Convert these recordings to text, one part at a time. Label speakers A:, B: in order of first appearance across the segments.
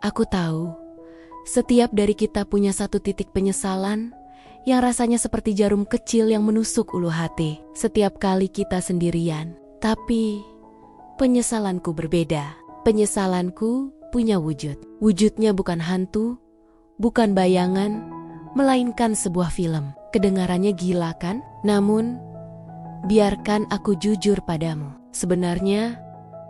A: Aku tahu, setiap dari kita punya satu titik penyesalan yang rasanya seperti jarum kecil yang menusuk ulu hati setiap kali kita sendirian. Tapi penyesalanku berbeda. Penyesalanku punya wujud. Wujudnya bukan hantu, bukan bayangan, melainkan sebuah film. Kedengarannya gila kan? Namun, biarkan aku jujur padamu. Sebenarnya,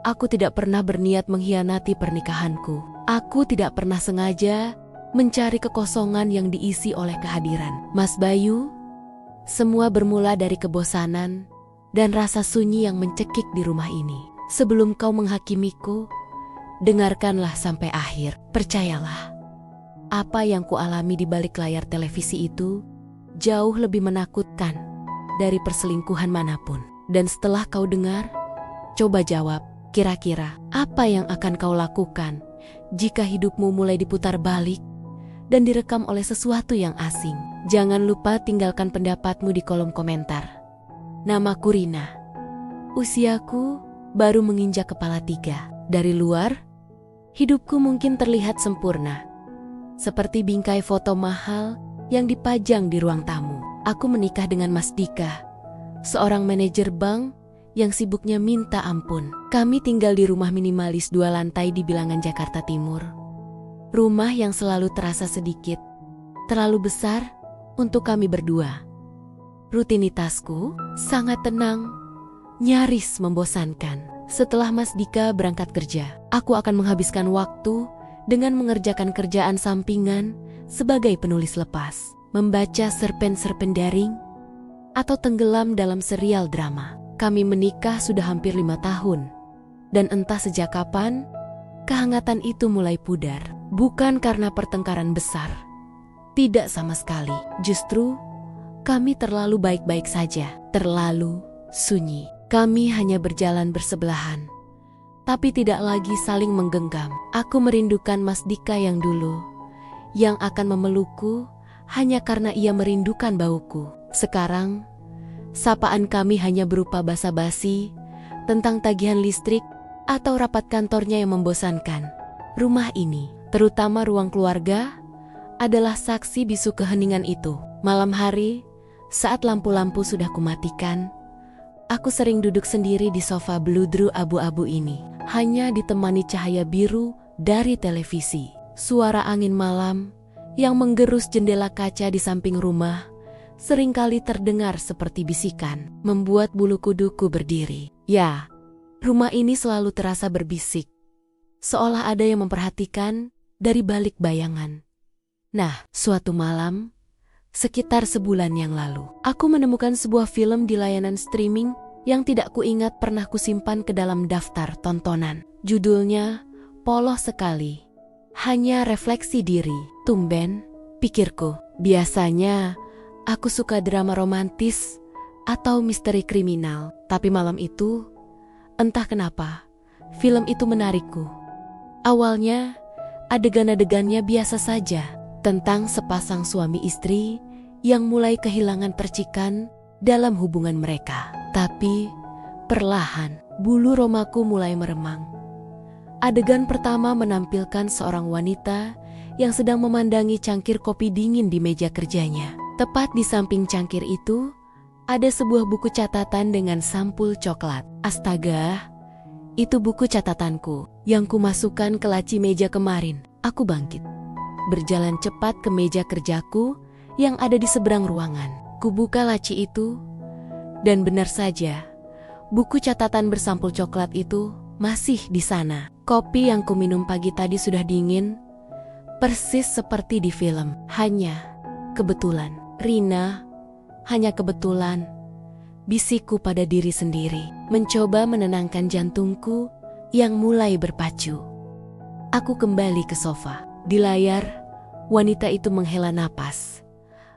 A: aku tidak pernah berniat mengkhianati pernikahanku. Aku tidak pernah sengaja mencari kekosongan yang diisi oleh kehadiran Mas Bayu. Semua bermula dari kebosanan dan rasa sunyi yang mencekik di rumah ini. Sebelum kau menghakimiku, dengarkanlah sampai akhir. Percayalah, apa yang kualami di balik layar televisi itu jauh lebih menakutkan dari perselingkuhan manapun. Dan setelah kau dengar, coba jawab, kira-kira apa yang akan kau lakukan jika hidupmu mulai diputar balik dan direkam oleh sesuatu yang asing? Jangan lupa tinggalkan pendapatmu di kolom komentar. Namaku Rina. Usiaku baru menginjak kepala 3. Dari luar, hidupku mungkin terlihat sempurna, seperti bingkai foto mahal yang dipajang di ruang tamu. Aku menikah dengan Mas Dika, seorang manajer bank yang sibuknya minta ampun. Kami tinggal di rumah minimalis 2 lantai di Bilangan, Jakarta Timur. Rumah yang selalu terasa sedikit, terlalu besar untuk kami berdua. Rutinitasku sangat tenang, nyaris membosankan. Setelah Mas Dika berangkat kerja, aku akan menghabiskan waktu dengan mengerjakan kerjaan sampingan sebagai penulis lepas, membaca cerpen-cerpen daring, atau tenggelam dalam serial drama. Kami menikah sudah hampir 5 tahun, dan entah sejak kapan kehangatan itu mulai pudar. Bukan karena pertengkaran besar, tidak sama sekali. Justru kami terlalu baik-baik saja, terlalu sunyi. Kami hanya berjalan bersebelahan, tapi tidak lagi saling menggenggam. Aku merindukan Mas Dika yang dulu, yang akan memelukku hanya karena ia merindukan bauku. Sekarang, sapaan kami hanya berupa basa-basi tentang tagihan listrik atau rapat kantornya yang membosankan. Rumah ini, terutama ruang keluarga, adalah saksi bisu keheningan itu. Malam hari, saat lampu-lampu sudah kumatikan, aku sering duduk sendiri di sofa beludru abu-abu ini, hanya ditemani cahaya biru dari televisi. Suara angin malam yang menggerus jendela kaca di samping rumah seringkali terdengar seperti bisikan, membuat bulu kuduku berdiri. Ya, rumah ini selalu terasa berbisik, seolah ada yang memperhatikan dari balik bayangan. Nah, suatu malam, sekitar sebulan yang lalu, aku menemukan sebuah film di layanan streaming yang tidak kuingat pernah kusimpan ke dalam daftar tontonan. Judulnya polos sekali, hanya refleksi diri. Tumben, pikirku. Biasanya aku suka drama romantis atau misteri kriminal, tapi malam itu, entah kenapa, film itu menarikku. Awalnya, adegan-adegannya biasa saja, tentang sepasang suami istri yang mulai kehilangan percikan dalam hubungan mereka. Tapi, perlahan, bulu romaku mulai meremang. Adegan pertama menampilkan seorang wanita yang sedang memandangi cangkir kopi dingin di meja kerjanya. Tepat di samping cangkir itu, ada sebuah buku catatan dengan sampul coklat. Astaga, itu buku catatanku yang kumasukkan ke laci meja kemarin. Aku bangkit, berjalan cepat ke meja kerjaku yang ada di seberang ruangan. Kubuka laci itu, dan benar saja, buku catatan bersampul coklat itu masih di sana. Kopi yang kuminum pagi tadi sudah dingin, persis seperti di film. Hanya kebetulan, Rina, hanya kebetulan, bisikku pada diri sendiri, mencoba menenangkan jantungku yang mulai berpacu. Aku kembali ke sofa. Di layar, wanita itu menghela napas,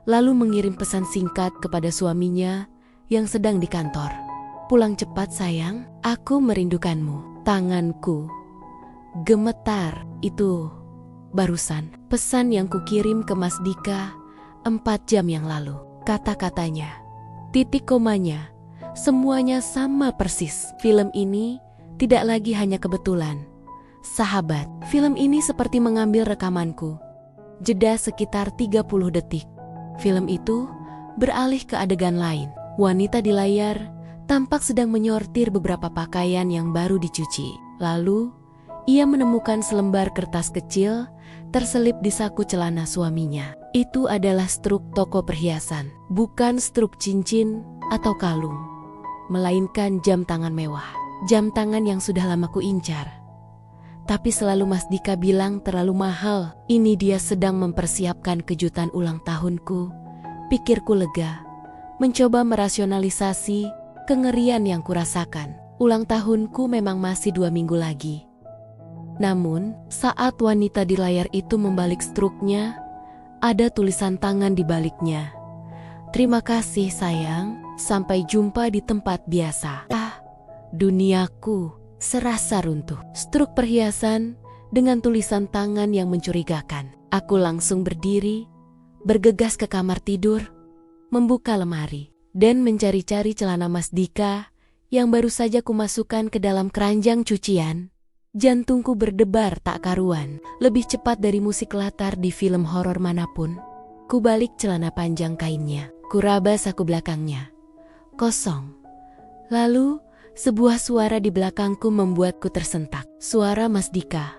A: lalu mengirim pesan singkat kepada suaminya yang sedang di kantor. Pulang cepat sayang, aku merindukanmu. Tanganku gemetar. Itu barusan pesan yang kukirim ke Mas Dika 4 jam yang lalu. Kata-katanya, titik komanya, semuanya sama persis. Film ini tidak lagi hanya kebetulan, Sahabat, film ini seperti mengambil rekamanku. Jeda sekitar 30 detik. Film itu beralih ke adegan lain. Wanita di layar tampak sedang menyortir beberapa pakaian yang baru dicuci. Lalu, ia menemukan selembar kertas kecil terselip di saku celana suaminya. Itu adalah struk toko perhiasan, bukan struk cincin atau kalung, melainkan jam tangan mewah. Jam tangan yang sudah lama ku incar. Tapi selalu Mas Dika bilang terlalu mahal. Ini dia sedang mempersiapkan kejutan ulang tahunku. Pikirku lega, mencoba merasionalisasi kengerian yang kurasakan. Ulang tahunku memang masih 2 minggu lagi. Namun, saat wanita di layar itu membalik struknya, ada tulisan tangan di baliknya. "Terima kasih sayang, sampai jumpa di tempat biasa." Duniaku serasa runtuh. Struk perhiasan dengan tulisan tangan yang mencurigakan. Aku langsung berdiri, bergegas ke kamar tidur, membuka lemari, dan mencari-cari celana Mas Dika yang baru saja kumasukkan ke dalam keranjang cucian. Jantungku berdebar tak karuan, lebih cepat dari musik latar di film horor manapun. Kubalik celana panjang kainnya, kuraba saku belakangnya. Kosong. Lalu, sebuah suara di belakangku membuatku tersentak. Suara Mas Dika.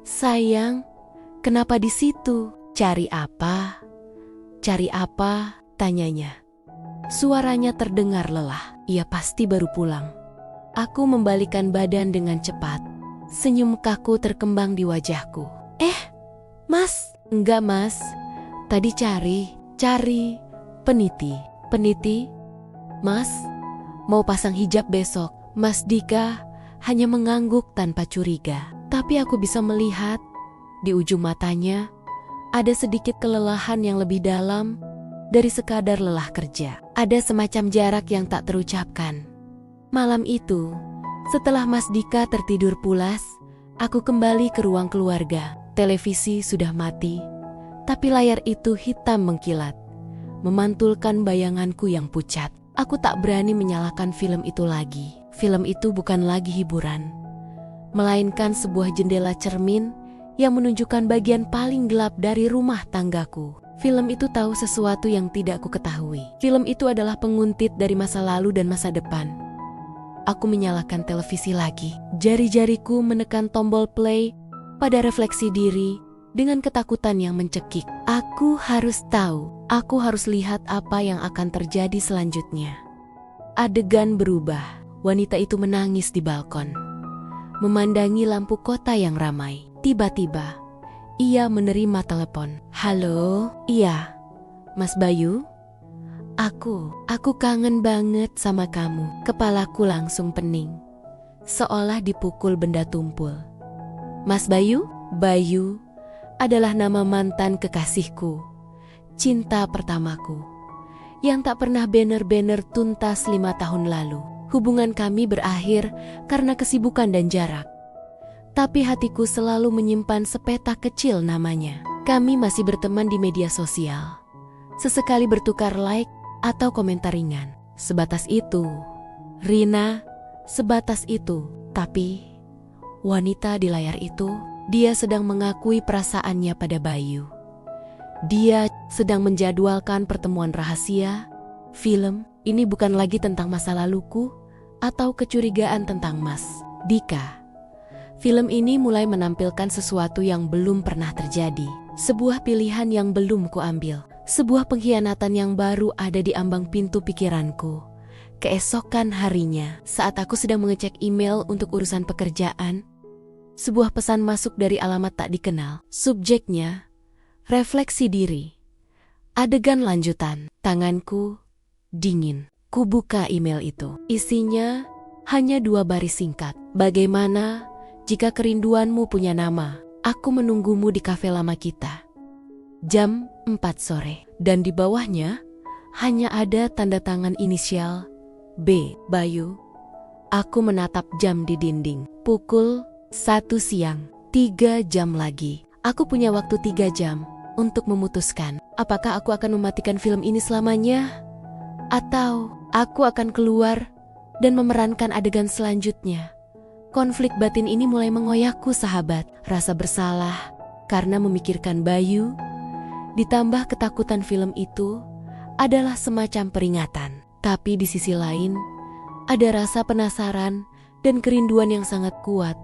A: "Sayang, kenapa di situ? Cari apa?" "Cari apa?" tanyanya. Suaranya terdengar lelah. Ia pasti baru pulang. Aku membalikkan badan dengan cepat. Senyum kaku terkembang di wajahku. Mas." "Enggak Mas, tadi cari peniti." "Peniti? Mas, mau pasang hijab besok." Mas Dika hanya mengangguk tanpa curiga. Tapi aku bisa melihat di ujung matanya ada sedikit kelelahan yang lebih dalam dari sekadar lelah kerja. Ada semacam jarak yang tak terucapkan. Malam itu, setelah Mas Dika tertidur pulas, aku kembali ke ruang keluarga. Televisi sudah mati, tapi layar itu hitam mengkilat, memantulkan bayanganku yang pucat. Aku tak berani menyalakan film itu lagi. Film itu bukan lagi hiburan, melainkan sebuah jendela cermin yang menunjukkan bagian paling gelap dari rumah tanggaku. Film itu tahu sesuatu yang tidak ku ketahui. Film itu adalah penguntit dari masa lalu dan masa depan. Aku menyalakan televisi lagi. Jari-jariku menekan tombol play pada refleksi diri dengan ketakutan yang mencekik. Aku harus tahu, aku harus lihat apa yang akan terjadi selanjutnya. Adegan berubah. Wanita itu menangis di balkon, memandangi lampu kota yang ramai. Tiba-tiba, ia menerima telepon. "Halo, iya, Mas Bayu? Aku kangen banget sama kamu." Kepalaku langsung pening, seolah dipukul benda tumpul. "Mas Bayu?" Bayu adalah nama mantan kekasihku, cinta pertamaku, yang tak pernah bener-bener tuntas 5 tahun lalu. Hubungan kami berakhir karena kesibukan dan jarak. Tapi hatiku selalu menyimpan sepetak kecil namanya. Kami masih berteman di media sosial. Sesekali bertukar like atau komentar ringan. Sebatas itu. Rina, sebatas itu. Tapi, wanita di layar itu, dia sedang mengakui perasaannya pada Bayu. Dia sedang menjadwalkan pertemuan rahasia. Film ini bukan lagi tentang masa laluku atau kecurigaan tentang Mas Dika. Film ini mulai menampilkan sesuatu yang belum pernah terjadi. Sebuah pilihan yang belum kuambil. Sebuah pengkhianatan yang baru ada di ambang pintu pikiranku. Keesokan harinya, saat aku sedang mengecek email untuk urusan pekerjaan, sebuah pesan masuk dari alamat tak dikenal. Subjeknya, refleksi diri. Adegan lanjutan. Tanganku dingin. Ku buka email itu. Isinya hanya 2 baris singkat. "Bagaimana jika kerinduanmu punya nama? Aku menunggumu di kafe lama kita. Jam 4 sore." Dan di bawahnya hanya ada tanda tangan inisial B. Bayu. Aku menatap jam di dinding. Pukul 1 siang. 3 jam lagi. Aku punya waktu 3 jam untuk memutuskan apakah aku akan mematikan film ini selamanya, atau aku akan keluar dan memerankan adegan selanjutnya. Konflik batin ini mulai mengoyakku, sahabat. Rasa bersalah karena memikirkan Bayu, ditambah ketakutan film itu adalah semacam peringatan. Tapi di sisi lain, ada rasa penasaran dan kerinduan yang sangat kuat,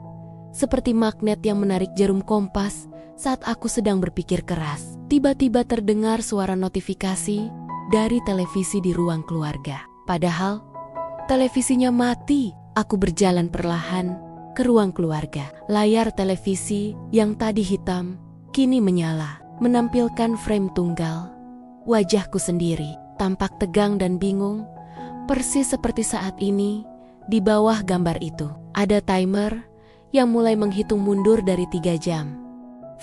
A: seperti magnet yang menarik jarum kompas saat aku sedang berpikir keras. Tiba-tiba terdengar suara notifikasi dari televisi di ruang keluarga. Padahal televisinya mati. Aku berjalan perlahan ke ruang keluarga. Layar televisi yang tadi hitam kini menyala, menampilkan frame tunggal. Wajahku sendiri tampak tegang dan bingung, persis seperti saat ini di bawah gambar itu. Ada timer yang mulai menghitung mundur dari 3 jam.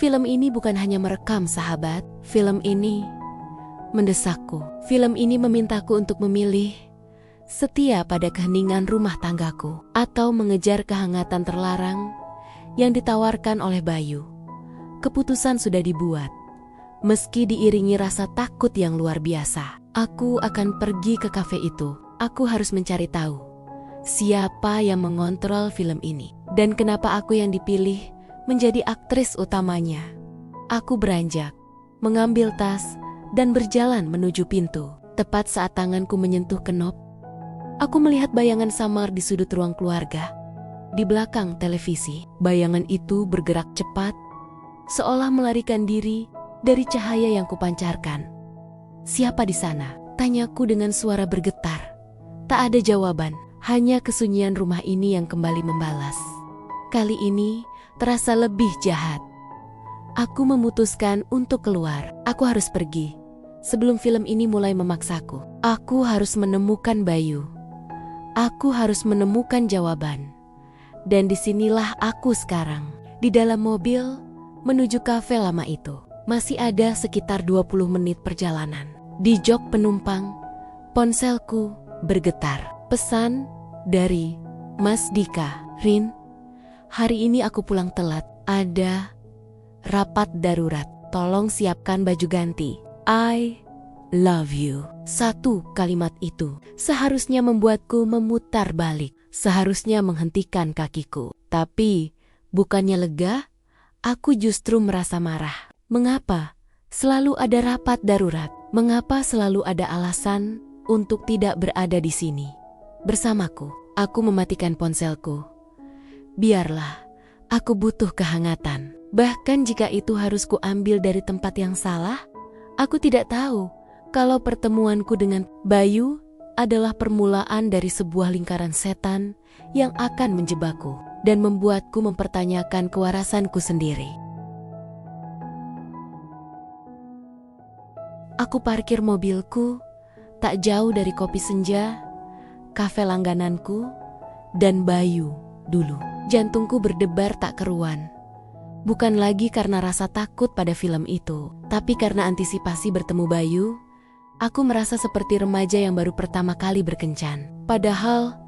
A: Film ini bukan hanya merekam, sahabat. Film ini mendesakku. Film ini memintaku untuk memilih setia pada keheningan rumah tanggaku atau mengejar kehangatan terlarang yang ditawarkan oleh Bayu. Keputusan sudah dibuat. Meski diiringi rasa takut yang luar biasa, aku akan pergi ke kafe itu. Aku harus mencari tahu siapa yang mengontrol film ini dan kenapa aku yang dipilih menjadi aktris utamanya. Aku beranjak, mengambil tas dan berjalan menuju pintu. Tepat saat tanganku menyentuh kenop, aku melihat bayangan samar di sudut ruang keluarga. Di belakang televisi, bayangan itu bergerak cepat, seolah melarikan diri dari cahaya yang kupancarkan. "Siapa di sana?" tanyaku dengan suara bergetar. Tak ada jawaban, hanya kesunyian rumah ini yang kembali membalas. Kali ini terasa lebih jahat. Aku memutuskan untuk keluar. Aku harus pergi sebelum film ini mulai memaksaku. Aku harus menemukan Bayu. Aku harus menemukan jawaban. Dan disinilah aku sekarang, di dalam mobil menuju kafe lama itu. Masih ada sekitar 20 menit perjalanan. Di jok penumpang, ponselku bergetar. Pesan dari Mas Dika. "Rin, hari ini aku pulang telat. Ada rapat darurat. Tolong siapkan baju ganti. I love you." Satu kalimat itu seharusnya membuatku memutar balik, seharusnya menghentikan kakiku. Tapi bukannya lega, aku justru merasa marah. Mengapa selalu ada rapat darurat? Mengapa selalu ada alasan untuk tidak berada di sini bersamaku? Aku mematikan ponselku. Biarlah, aku butuh kehangatan. Bahkan jika itu harus kuambil dari tempat yang salah, aku tidak tahu kalau pertemuanku dengan Bayu adalah permulaan dari sebuah lingkaran setan yang akan menjebakku dan membuatku mempertanyakan kewarasanku sendiri. Aku parkir mobilku tak jauh dari Kopi Senja, kafe langgananku, dan Bayu dulu. Jantungku berdebar tak keruan. Bukan lagi karena rasa takut pada film itu, tapi karena antisipasi bertemu Bayu. Aku merasa seperti remaja yang baru pertama kali berkencan. Padahal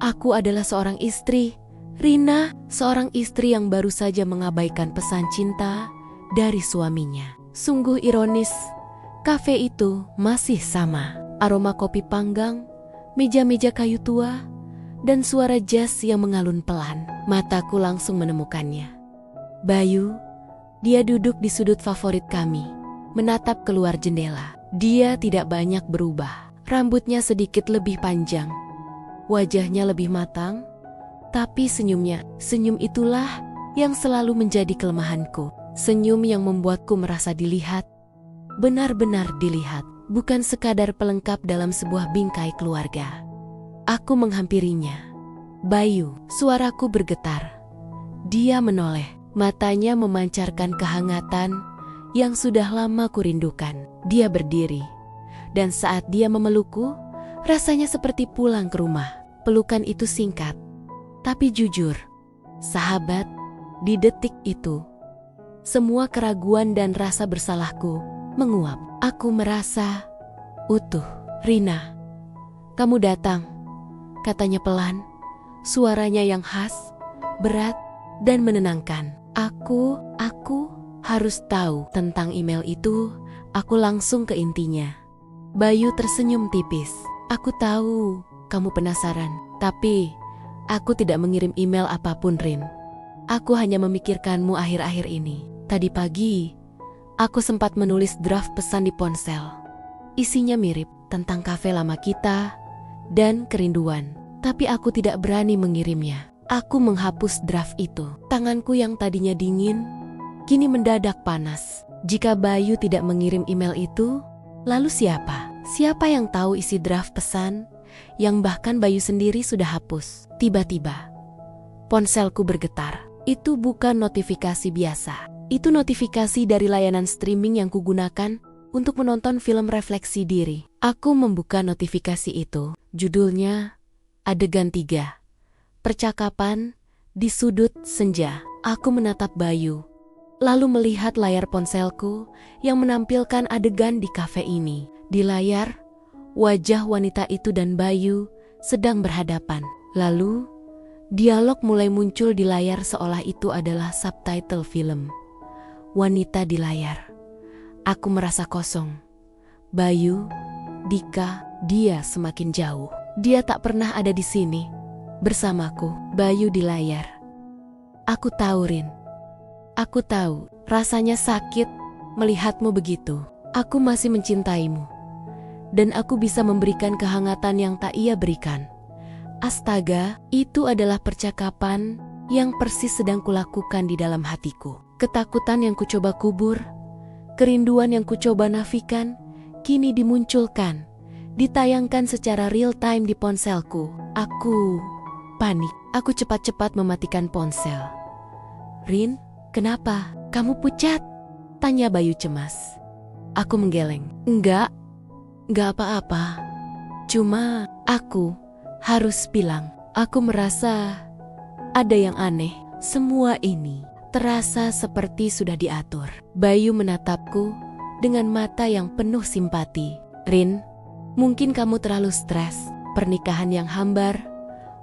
A: aku adalah seorang istri, Rina, seorang istri yang baru saja mengabaikan pesan cinta dari suaminya. Sungguh ironis, kafe itu masih sama. Aroma kopi panggang, meja-meja kayu tua, dan suara jazz yang mengalun pelan. Mataku langsung menemukannya. Bayu, dia duduk di sudut favorit kami, menatap keluar jendela. Dia tidak banyak berubah. Rambutnya sedikit lebih panjang, wajahnya lebih matang, tapi senyum itulah yang selalu menjadi kelemahanku. Senyum yang membuatku merasa dilihat, benar-benar dilihat, bukan sekadar pelengkap dalam sebuah bingkai keluarga. Aku menghampirinya. "Bayu," suaraku bergetar. Dia menoleh, matanya memancarkan kehangatan yang sudah lama kurindukan. Dia berdiri, dan saat dia memelukku, rasanya seperti pulang ke rumah. Pelukan itu singkat, tapi jujur. Sahabat, di detik itu, semua keraguan dan rasa bersalahku menguap. Aku merasa utuh. "Rina, kamu datang," katanya pelan, suaranya yang khas, berat, dan menenangkan. Aku harus tahu tentang email itu. Aku langsung ke intinya. Bayu tersenyum tipis. "Aku tahu kamu penasaran, tapi Aku tidak mengirim email apapun, Rin. Aku hanya memikirkanmu akhir-akhir ini. Tadi pagi, aku sempat menulis draft pesan di ponsel. Isinya mirip tentang kafe lama kita dan kerinduan. Tapi aku tidak berani mengirimnya. Aku menghapus draft itu. Tanganku yang tadinya dingin, kini mendadak panas. Jika Bayu tidak mengirim email itu, lalu siapa? Siapa yang tahu isi draft pesan yang bahkan Bayu sendiri sudah hapus? Tiba-tiba, ponselku bergetar. Itu bukan notifikasi biasa. Itu notifikasi dari layanan streaming yang kugunakan untuk menonton film refleksi diri. Aku membuka notifikasi itu. Judulnya Adegan 3. Percakapan di sudut senja. Aku menatap Bayu, lalu melihat layar ponselku yang menampilkan adegan di kafe ini. Di layar, wajah wanita itu dan Bayu sedang berhadapan. Lalu, dialog mulai muncul di layar seolah itu adalah subtitle film. Wanita di layar. Aku merasa kosong. Bayu, Dika, dia semakin jauh. Dia tak pernah ada di sini. Bersamaku, Bayu di layar. Aku tahu, Rin. Aku tahu, rasanya sakit melihatmu begitu. Aku masih mencintaimu. Dan aku bisa memberikan kehangatan yang tak ia berikan. Astaga, itu adalah percakapan yang persis sedang kulakukan di dalam hatiku. Ketakutan yang kucoba kubur, kerinduan yang kucoba nafikan, kini dimunculkan, ditayangkan secara real time di ponselku. Aku panik. Aku cepat-cepat mematikan ponsel. Rin, kenapa? Kamu pucat? Tanya Bayu cemas. Aku menggeleng. Enggak apa-apa. Cuma aku harus bilang, aku merasa ada yang aneh. Semua ini terasa seperti sudah diatur. Bayu menatapku dengan mata yang penuh simpati. Rin, mungkin kamu terlalu stres. Pernikahan yang hambar,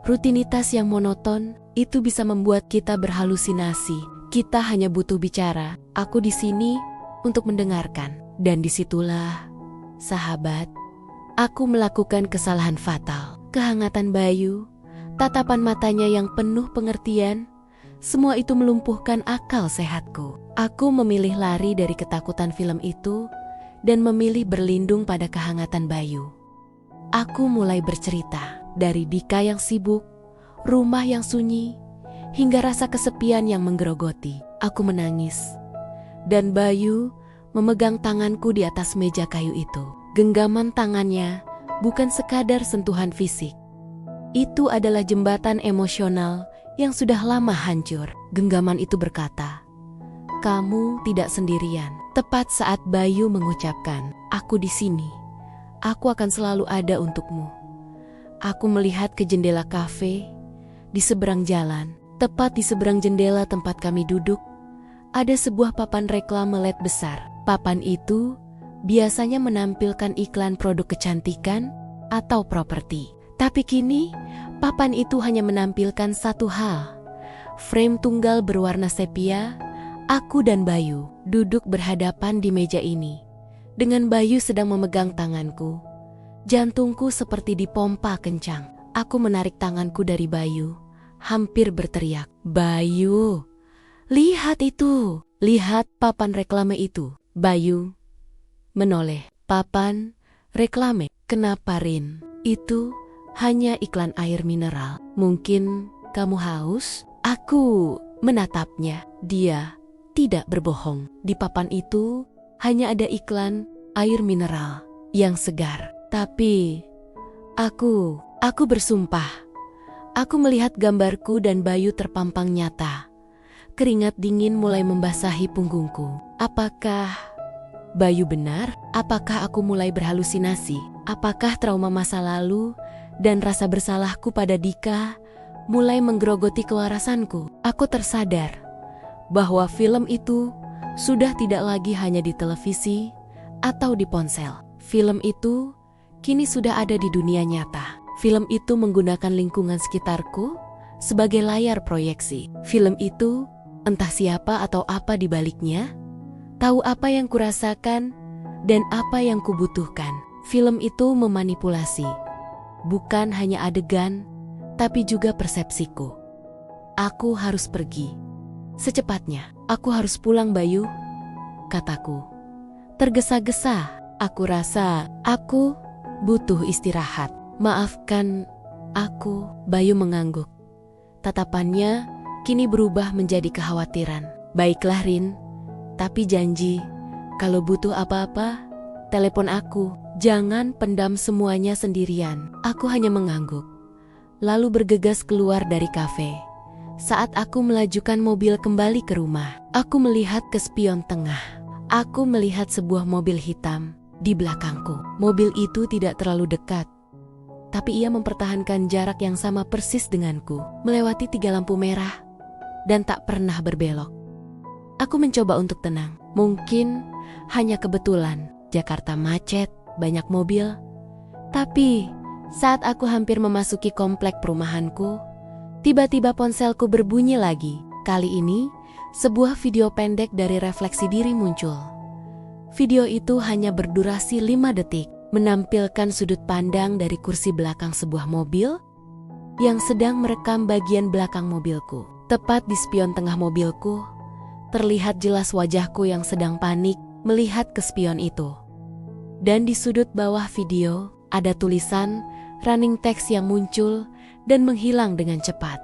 A: rutinitas yang monoton, itu bisa membuat kita berhalusinasi. Kita hanya butuh bicara. Aku di sini untuk mendengarkan. Dan disitulah, sahabat, aku melakukan kesalahan fatal. Kehangatan Bayu, tatapan matanya yang penuh pengertian, semua itu melumpuhkan akal sehatku. Aku memilih lari dari ketakutan film itu dan memilih berlindung pada kehangatan Bayu. Aku mulai bercerita dari Dika yang sibuk, rumah yang sunyi, hingga rasa kesepian yang menggerogoti. Aku menangis, dan Bayu memegang tanganku di atas meja kayu itu. Genggaman tangannya bukan sekadar sentuhan fisik. Itu adalah jembatan emosional yang sudah lama hancur. Genggaman itu berkata, "Kamu tidak sendirian." Tepat saat Bayu mengucapkan, "Aku di sini. Aku akan selalu ada untukmu." Aku melihat ke jendela kafe di seberang jalan. Tepat di seberang jendela tempat kami duduk, ada sebuah papan reklame LED besar. Papan itu biasanya menampilkan iklan produk kecantikan atau properti. Tapi kini, papan itu hanya menampilkan satu hal. Frame tunggal berwarna sepia, aku dan Bayu duduk berhadapan di meja ini. Dengan Bayu sedang memegang tanganku. Jantungku seperti dipompa kencang. Aku menarik tanganku dari Bayu, hampir berteriak, "Bayu, lihat itu! Lihat papan reklame itu!" Bayu menoleh. "Papan reklame? Kenapa, Rin? Itu hanya iklan air mineral. Mungkin kamu haus?" Aku menatapnya. Dia tidak berbohong. Di papan itu hanya ada iklan air mineral yang segar. Tapi aku bersumpah. Aku melihat gambarku dan Bayu terpampang nyata. Keringat dingin mulai membasahi punggungku. Apakah Bayu benar? Apakah aku mulai berhalusinasi? Apakah trauma masa lalu dan rasa bersalahku pada Dika mulai menggerogoti kewarasanku? Aku tersadar bahwa film itu sudah tidak lagi hanya di televisi atau di ponsel. Film itu kini sudah ada di dunia nyata. Film itu menggunakan lingkungan sekitarku sebagai layar proyeksi. Film itu entah siapa atau apa di baliknya, tahu apa yang kurasakan dan apa yang kubutuhkan. Film itu memanipulasi bukan hanya adegan, tapi juga persepsiku. Aku harus pergi. Secepatnya, aku harus pulang, Bayu, kataku. Tergesa-gesa, aku rasa aku butuh istirahat. Maafkan aku, Bayu mengangguk. Tatapannya kini berubah menjadi kekhawatiran. Baiklah, Rin, tapi janji, kalau butuh apa-apa, telepon aku. Jangan pendam semuanya sendirian. Aku hanya mengangguk, lalu bergegas keluar dari kafe. Saat aku melajukan mobil kembali ke rumah, aku melihat ke spion tengah. Aku melihat sebuah mobil hitam di belakangku. Mobil itu tidak terlalu dekat, tapi ia mempertahankan jarak yang sama persis denganku, melewati 3 lampu merah dan tak pernah berbelok. Aku mencoba untuk tenang. Mungkin hanya kebetulan Jakarta macet, banyak mobil. Tapi saat aku hampir memasuki komplek perumahanku, tiba-tiba ponselku berbunyi lagi. Kali ini sebuah video pendek dari Refleksi Diri muncul. Video itu hanya berdurasi 5 detik, menampilkan sudut pandang dari kursi belakang sebuah mobil yang sedang merekam bagian belakang mobilku. Tepat di spion tengah mobilku, terlihat jelas wajahku yang sedang panik melihat ke spion itu. Dan di sudut bawah video, ada tulisan running text yang muncul dan menghilang dengan cepat.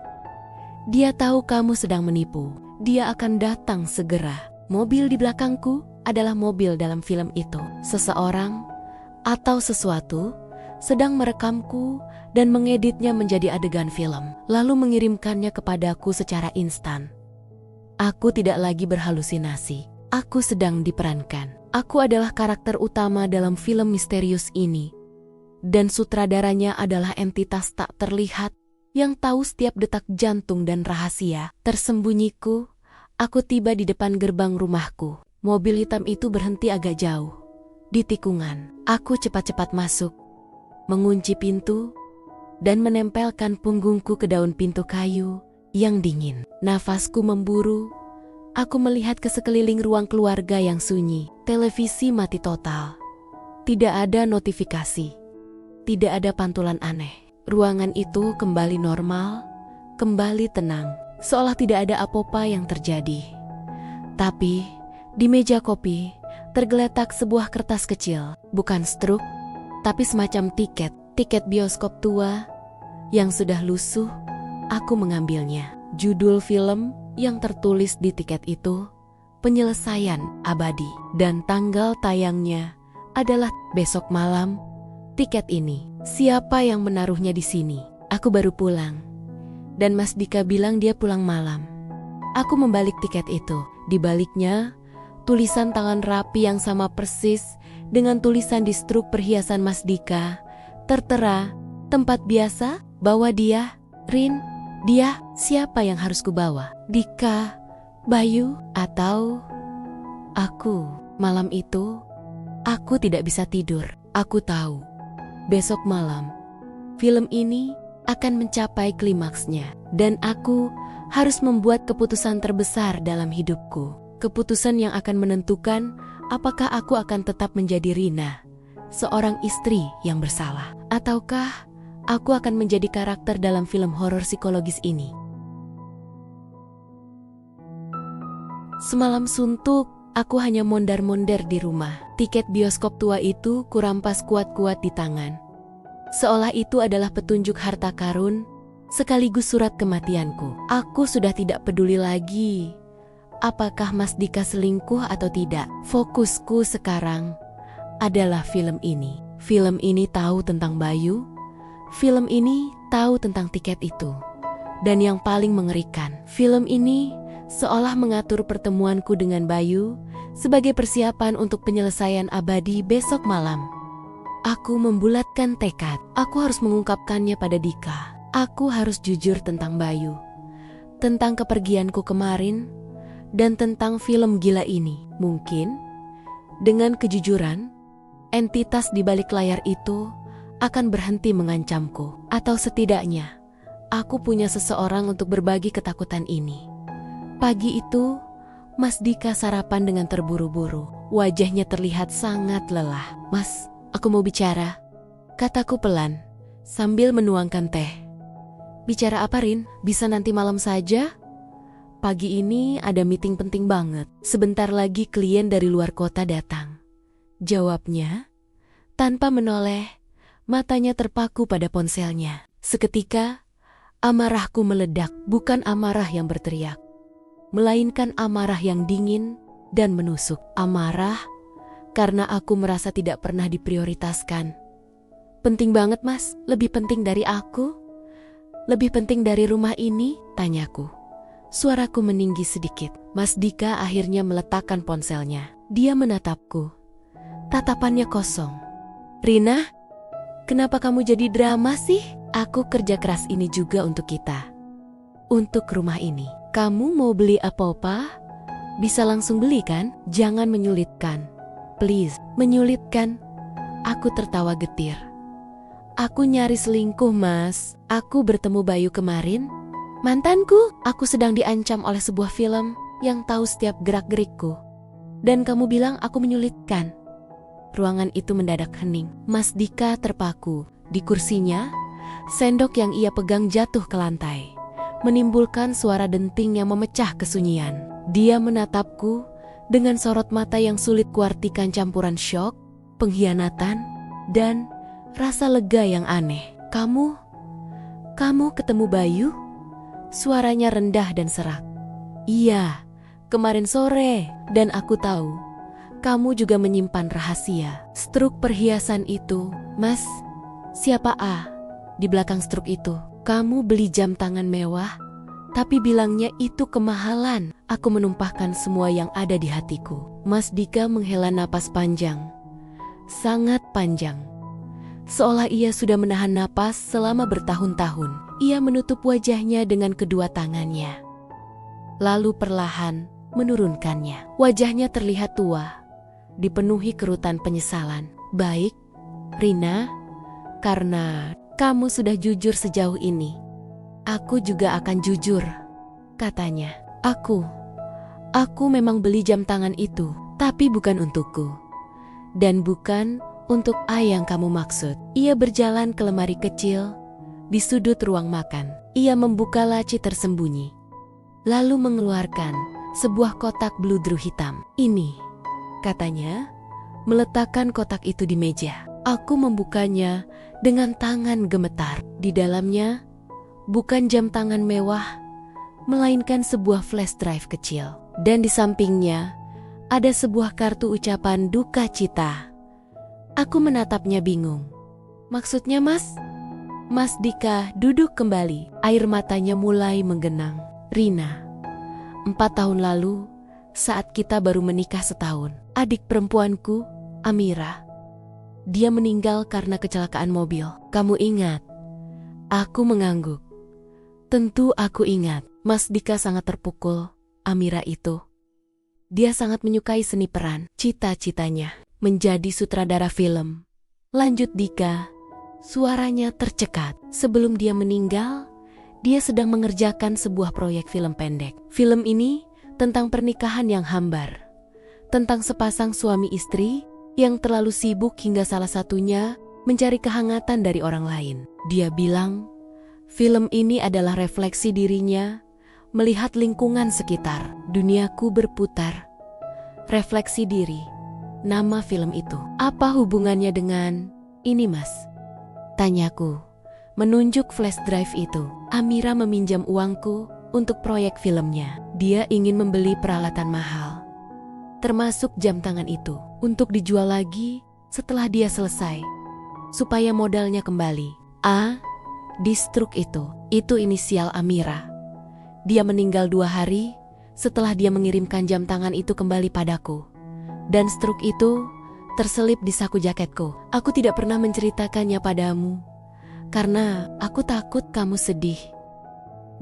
A: Dia tahu kamu sedang menipu. Dia akan datang segera. Mobil di belakangku adalah mobil dalam film itu. Seseorang atau sesuatu sedang merekamku dan mengeditnya menjadi adegan film, lalu mengirimkannya kepadaku secara instan. Aku tidak lagi berhalusinasi. Aku sedang diperankan. Aku adalah karakter utama dalam film misterius ini. Dan sutradaranya adalah entitas tak terlihat yang tahu setiap detak jantung dan rahasia tersembunyiku. Aku tiba di depan gerbang rumahku. Mobil hitam itu berhenti agak jauh di tikungan. Aku cepat-cepat masuk, mengunci pintu, dan menempelkan punggungku ke daun pintu kayu yang dingin. Nafasku memburu. Aku melihat ke sekeliling ruang keluarga yang sunyi. Televisi mati total. Tidak ada notifikasi. Tidak ada pantulan aneh. Ruangan itu kembali normal, kembali tenang, seolah tidak ada apa-apa yang terjadi. Tapi di meja kopi tergeletak sebuah kertas kecil, bukan struk, tapi semacam tiket bioskop tua yang sudah lusuh. Aku mengambilnya. Judul film yang tertulis di tiket itu, Penyelesaian Abadi, dan tanggal tayangnya adalah besok malam. Tiket ini, siapa yang menaruhnya di sini? Aku baru pulang, dan Mas Dika bilang dia pulang malam. Aku membalik tiket itu. Di baliknya, tulisan tangan rapi yang sama persis dengan tulisan di struk perhiasan Mas Dika. Tertera, tempat biasa, bawa dia. Rin, dia, siapa yang harus kubawa? Dika, Bayu, atau aku? Malam itu, aku tidak bisa tidur. Aku tahu, besok malam, film ini akan mencapai klimaksnya. Dan aku harus membuat keputusan terbesar dalam hidupku. Keputusan yang akan menentukan apakah aku akan tetap menjadi Rina, seorang istri yang bersalah, ataukah aku akan menjadi karakter dalam film horor psikologis ini. Semalam suntuk, aku hanya mondar-mondar di rumah. Tiket bioskop tua itu kurampas kuat-kuat di tangan. Seolah itu adalah petunjuk harta karun, sekaligus surat kematianku. Aku sudah tidak peduli lagi apakah Mas Dika selingkuh atau tidak. Fokusku sekarang adalah film ini. Film ini tahu tentang Bayu. Film ini tahu tentang tiket itu. Dan yang paling mengerikan, film ini seolah mengatur pertemuanku dengan Bayu sebagai persiapan untuk penyelesaian abadi besok malam. Aku membulatkan tekad. Aku harus mengungkapkannya pada Dika. Aku harus jujur tentang Bayu, tentang kepergianku kemarin, dan tentang film gila ini. Mungkin dengan kejujuran, entitas di balik layar itu akan berhenti mengancamku. Atau setidaknya, aku punya seseorang untuk berbagi ketakutan ini. Pagi itu, Mas Dika sarapan dengan terburu-buru. Wajahnya terlihat sangat lelah. "Mas, aku mau bicara," kataku pelan, sambil menuangkan teh. Bicara apa, Rin? Bisa nanti malam saja? Pagi ini ada meeting penting banget. Sebentar lagi klien dari luar kota datang. Jawabnya, tanpa menoleh, matanya terpaku pada ponselnya. Seketika, amarahku meledak, bukan amarah yang berteriak, melainkan amarah yang dingin dan menusuk. Amarah karena aku merasa tidak pernah diprioritaskan. Penting banget, Mas. Lebih penting dari aku? Lebih penting dari rumah ini? Tanyaku. Suaraku meninggi sedikit. Mas Dika akhirnya meletakkan ponselnya. Dia menatapku. Tatapannya kosong. Rina, kenapa kamu jadi drama sih? Aku kerja keras ini juga untuk kita. Untuk rumah ini. Kamu mau beli apa-apa? Bisa langsung beli kan? Jangan menyulitkan. Please, menyulitkan. Aku tertawa getir. Aku nyaris selingkuh, Mas. Aku bertemu Bayu kemarin. Mantanku, aku sedang diancam oleh sebuah film yang tahu setiap gerak-gerikku. Dan kamu bilang aku menyulitkan. Ruangan itu mendadak hening. Mas Dika terpaku. Di kursinya, sendok yang ia pegang jatuh ke lantai, menimbulkan suara denting yang memecah kesunyian. Dia menatapku dengan sorot mata yang sulit kuartikan, campuran syok, pengkhianatan, dan rasa lega yang aneh. Kamu ketemu Bayu? Suaranya rendah dan serak. Iya, kemarin sore. Dan aku tahu, kamu juga menyimpan rahasia. Struk perhiasan itu, Mas. Siapa A? Di belakang struk itu. Kamu beli jam tangan mewah, tapi bilangnya itu kemahalan. Aku menumpahkan semua yang ada di hatiku. Mas Dika menghela napas panjang. Sangat panjang. Seolah ia sudah menahan napas selama bertahun-tahun. Ia menutup wajahnya dengan kedua tangannya. Lalu perlahan menurunkannya. Wajahnya terlihat tua, dipenuhi kerutan penyesalan. Baik, Rina, karena kamu sudah jujur sejauh ini, aku juga akan jujur, katanya. Aku memang beli jam tangan itu, tapi bukan untukku. Dan bukan untuk A yang kamu maksud. Ia berjalan ke lemari kecil di sudut ruang makan. Ia membuka laci tersembunyi, lalu mengeluarkan sebuah kotak bludru hitam. Ini, katanya, meletakkan kotak itu di meja. Aku membukanya dengan tangan gemetar. Di dalamnya, bukan jam tangan mewah, melainkan sebuah flash drive kecil. Dan di sampingnya, ada sebuah kartu ucapan duka cita. Aku menatapnya bingung. Maksudnya, Mas? Mas Dika duduk kembali. Air matanya mulai menggenang. Rina, 4 tahun lalu, saat kita baru menikah setahun, adik perempuanku, Amira, dia meninggal karena kecelakaan mobil. Kamu ingat? Aku mengangguk. Tentu aku ingat. Mas Dika sangat terpukul. Amira itu, dia sangat menyukai seni peran. Cita-citanya menjadi sutradara film. Lanjut Dika. Suaranya tercekat. Sebelum dia meninggal, dia sedang mengerjakan sebuah proyek film pendek. Film ini tentang pernikahan yang hambar. Tentang sepasang suami istri yang terlalu sibuk hingga salah satunya mencari kehangatan dari orang lain. Dia bilang, film ini adalah refleksi dirinya melihat lingkungan sekitar. Duniaku berputar. Refleksi diri. Nama film itu. Apa hubungannya dengan ini, Mas? Tanyaku, menunjuk flash drive itu. Amira meminjam uangku untuk proyek filmnya. Dia ingin membeli peralatan mahal, termasuk jam tangan itu, untuk dijual lagi setelah dia selesai, supaya modalnya kembali. A, di struk itu inisial Amira. Dia meninggal 2 hari setelah dia mengirimkan jam tangan itu kembali padaku. Dan struk itu terselip di saku jaketku. Aku tidak pernah menceritakannya padamu, karena aku takut kamu sedih.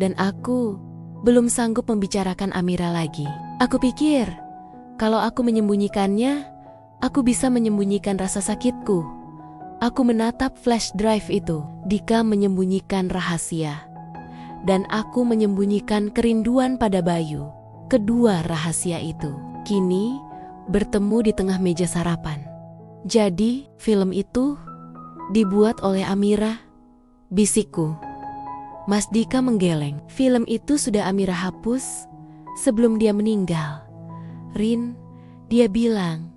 A: Dan aku belum sanggup membicarakan Amira lagi. Aku pikir, kalau aku menyembunyikannya, aku bisa menyembunyikan rasa sakitku. Aku menatap flash drive itu. Dika menyembunyikan rahasia. Dan aku menyembunyikan kerinduan pada Bayu. Kedua rahasia itu kini bertemu di tengah meja sarapan. Jadi, film itu dibuat oleh Amira, bisikku. Mas Dika menggeleng. Film itu sudah Amira hapus sebelum dia meninggal. Rin, dia bilang,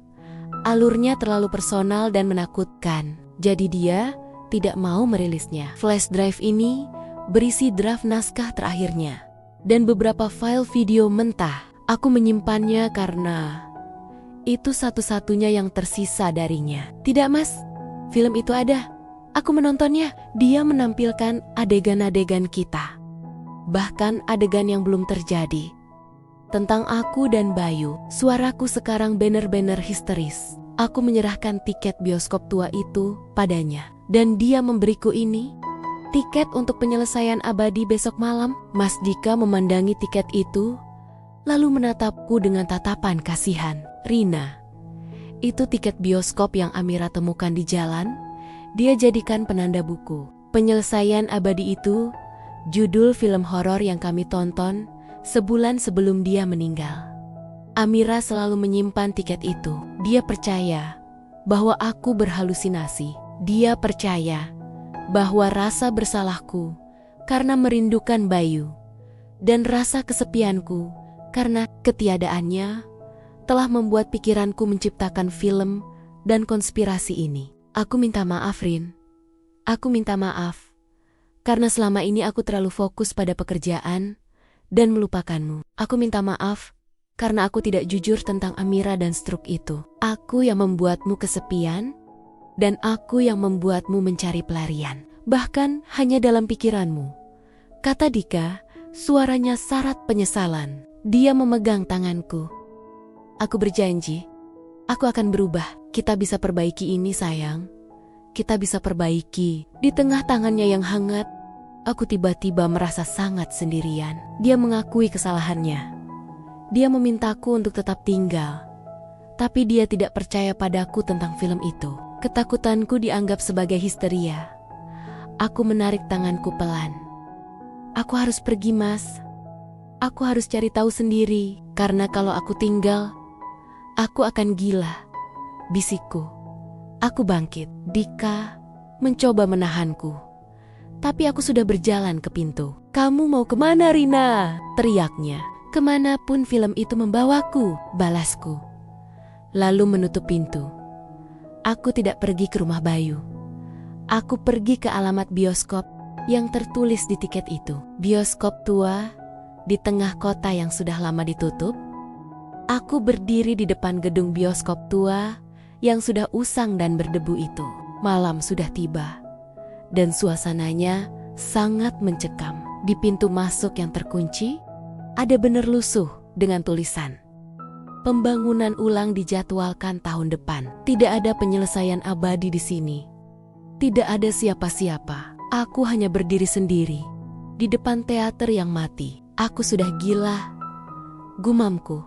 A: alurnya terlalu personal dan menakutkan. Jadi dia tidak mau merilisnya. Flash drive ini berisi draft naskah terakhirnya dan beberapa file video mentah. Aku menyimpannya karena itu satu-satunya yang tersisa darinya. Tidak, Mas. Film itu ada. Aku menontonnya. Dia menampilkan adegan-adegan kita. Bahkan adegan yang belum terjadi. Tentang aku dan Bayu. Suaraku sekarang benar-benar histeris. Aku menyerahkan tiket bioskop tua itu padanya. Dan dia memberiku ini. Tiket untuk penyelesaian abadi besok malam. Mas Dika memandangi tiket itu, lalu menatapku dengan tatapan kasihan. Rina, itu tiket bioskop yang Amira temukan di jalan. Dia jadikan penanda buku. Penyelesaian abadi itu judul film horor yang kami tonton sebulan sebelum dia meninggal. Amira selalu menyimpan tiket itu. Dia percaya bahwa aku berhalusinasi. Dia percaya bahwa rasa bersalahku karena merindukan Bayu dan rasa kesepianku karena ketiadaannya telah membuat pikiranku menciptakan film dan konspirasi ini. Aku minta maaf, Rin. Aku minta maaf karena selama ini aku terlalu fokus pada pekerjaan dan melupakanmu. Aku minta maaf karena aku tidak jujur tentang Amira dan stroke itu. Aku yang membuatmu kesepian dan aku yang membuatmu mencari pelarian. Bahkan hanya dalam pikiranmu. Kata Dika, suaranya syarat penyesalan. Dia memegang tanganku. Aku berjanji, aku akan berubah. Kita bisa perbaiki ini, sayang. Kita bisa perbaiki. Di tengah tangannya yang hangat, aku tiba-tiba merasa sangat sendirian. Dia mengakui kesalahannya. Dia memintaku untuk tetap tinggal. Tapi dia tidak percaya padaku tentang film itu. Ketakutanku dianggap sebagai histeria. Aku menarik tanganku pelan. Aku harus pergi, Mas. Aku harus cari tahu sendiri. Karena kalau aku tinggal, aku akan gila. Bisikku. Aku bangkit. Dika mencoba menahanku. Tapi aku sudah berjalan ke pintu. Kamu mau kemana, Rina? Teriaknya. Kemanapun film itu membawaku, balasku. Lalu menutup pintu. Aku tidak pergi ke rumah Bayu. Aku pergi ke alamat bioskop yang tertulis di tiket itu. Bioskop tua di tengah kota yang sudah lama ditutup. Aku berdiri di depan gedung bioskop tua yang sudah usang dan berdebu itu. Malam sudah tiba dan suasananya sangat mencekam. Di pintu masuk yang terkunci ada banner lusuh dengan tulisan, "Pembangunan ulang dijadwalkan tahun depan." Tidak ada penyelesaian abadi di sini. Tidak ada siapa-siapa. Aku hanya berdiri sendiri di depan teater yang mati. Aku sudah gila. Gumamku.